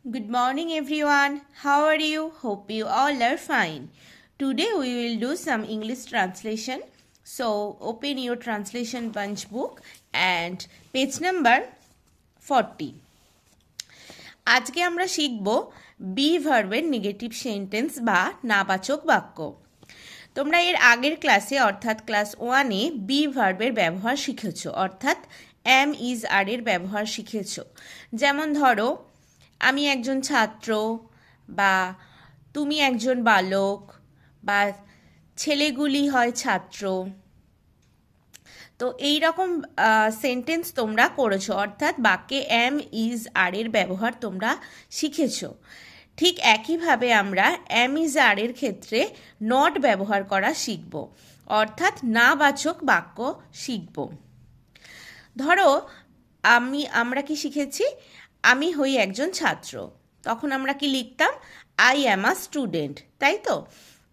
Good morning, everyone. How are you? Hope you all are fine. Today we will do some English translation. So open your translation bunch book and page number 40. আজকে আমরা শিখব B ভার্বের negative sentence বা নাবাচক বাক্য। তোমরা এর আগের ক্লাসে অর্থাৎ ক্লাস 1-এ বি ভার্বের ব্যবহার শিখেছো, অর্থাৎ এম ইজ আর এর ব্যবহার শিখেছো। যেমন ধরো, আমি একজন ছাত্র, বা তুমি একজন বালক, বা ছেলেগুলি হয় ছাত্র। তো এই রকম সেন্টেন্স তোমরা করেছো, অর্থাৎ বাক্যে এম ইজ আর এর ব্যবহার তোমরা শিখেছো। ঠিক একইভাবে আমরা এম ইজ আর এর ক্ষেত্রে নট ব্যবহার করা শিখব, অর্থাৎ নাবাচক বাক্য শিখব। ধরো, আমরা কি শিখেছি? আমি হই একজন ছাত্র। তখন আমরা কি লিখতাম? আই অ্যাম আ স্টুডেন্ট, তাই তো?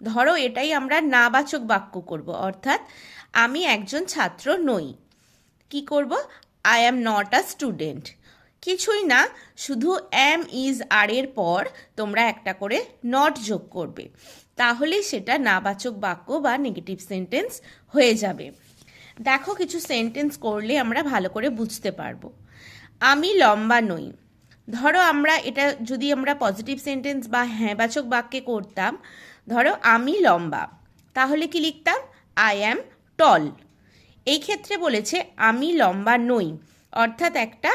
ধরো, এটাই আমরা নাবাচক বাক্য করব, অর্থাৎ আমি একজন ছাত্র নই। কি করব? I am not a student. কিছুই না, শুধু এম ইজ আর এর পর তোমরা একটা করে নট যোগ করবে, তাহলেই সেটা নাবাচক বাক্য বা নেগেটিভ সেন্টেন্স হয়ে যাবে। দেখো, কিছু সেন্টেন্স করলে আমরা ভালো করে বুঝতে পারবো। আমি লম্বা নই। ধরো, এটা যদি আমরা পজিটিভ সেন্টেন্স বা হ্যাঁবাচক বাক্যে করতাম, ধরো আমি লম্বা, তাহলে কি লিখতাম? আই অ্যাম টল। এই ক্ষেত্রে বলেছে আমি লম্বা নই, অর্থাৎ একটা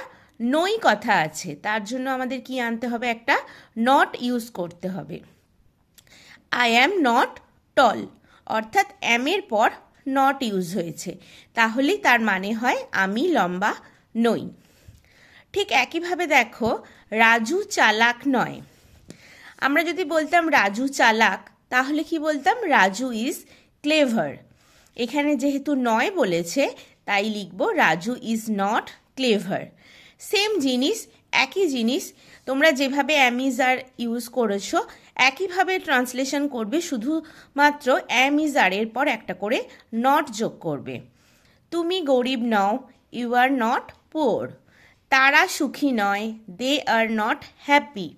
নই কথা আছে, তার জন্য আমাদের কি আনতে হবে? একটা নট ইউজ করতে হবে। আই অ্যাম নট টল, অর্থাৎ এর পর নট ইউজ হয়েছে, তাহলেই তার মানে হয় আমি লম্বা নই। ঠিক একইভাবে দেখো, রাজু চালাক নয়। আমরা যদি বলতাম রাজু চালাক, তাহলে কি বলতাম? Raju is clever. এখানে যেহেতু নয় বলেছে, তাই লিখব Raju is not clever. Same জিনিস, একই জিনিস তোমরা যেভাবে এম ইজ আর ইউজ করেছো, একইভাবে ট্রান্সলেশন করবে, শুধুমাত্র এম ইজ আর এর পর একটা করে নট যোগ করবে। তুমি গরিব নও, ইউ আর নট পুয়ার। তারা সুখী নয়, দে আর নট হ্যাপি।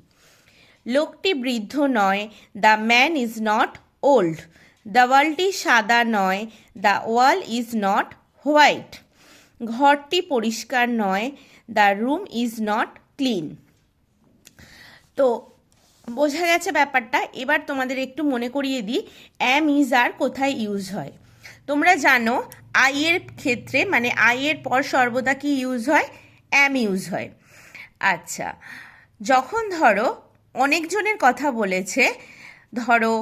লোকটি বৃদ্ধ নয়, the man is not old. দেওয়ালটি সাদা নয়, the wall is not white. ঘরটি পরিষ্কার নয়, the room is not clean. তো বোঝা গেছে ব্যাপারটা। এবার তোমাদের একটু মনে করিয়ে দিই এম ইজ আর কোথায় ইউজ হয়। তোমরা জানো আই এর ক্ষেত্রে, মানে আই এর পর সর্বদা কি ইউজ হয়? এম ইউজ হয়। আচ্ছা, যখন ধরো অনেকজনের কথা বলেছে, ধরো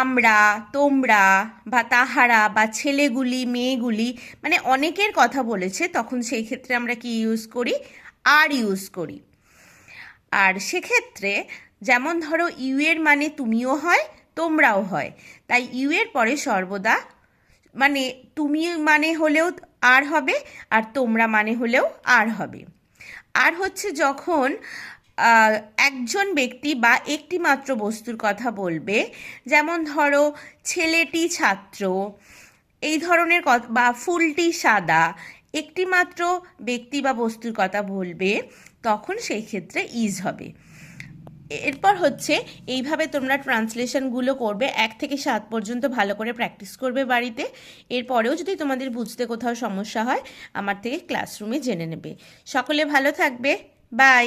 আমরা, তোমরা, বা তাহারা, বা ছেলেগুলি, মেয়েগুলি, মানে অনেকের কথা বলেছে, তখন সেই ক্ষেত্রে আমরা কি ইউজ করি? আর ইউজ করি। আর সেক্ষেত্রে যেমন ধরো ইউ এর মানে তুমিও হয়, তোমরাও হয়, তাই ইউ এর পরে সর্বদা মানে তুমি মানে হলেও আর হবে, আর তোমরা মানে হলেও আর হবে। আর হচ্ছে যখন একজন ব্যক্তি বা একটি মাত্র বস্তুর কথা বলবে, যেমন ধরো ছেলেটি ছাত্র, এই ধরনের কথা, বা ফুলটি সাদা, একটি মাত্র ব্যক্তি বা বস্তুর কথা বলবে, তখন সেই ক্ষেত্রে ইজ হবে। এরপর হচ্ছে এইভাবে তোমরা ট্রান্সলেশনগুলো করবে, 1 থেকে 7 পর্যন্ত ভালো করে প্র্যাকটিস করবে বাড়িতে। এরপরেও যদি তোমাদের বুঝতে কোথাও সমস্যা হয়, আমার থেকে ক্লাসরুমে জেনে নেবে। সকলে ভালো থাকবে। বাই।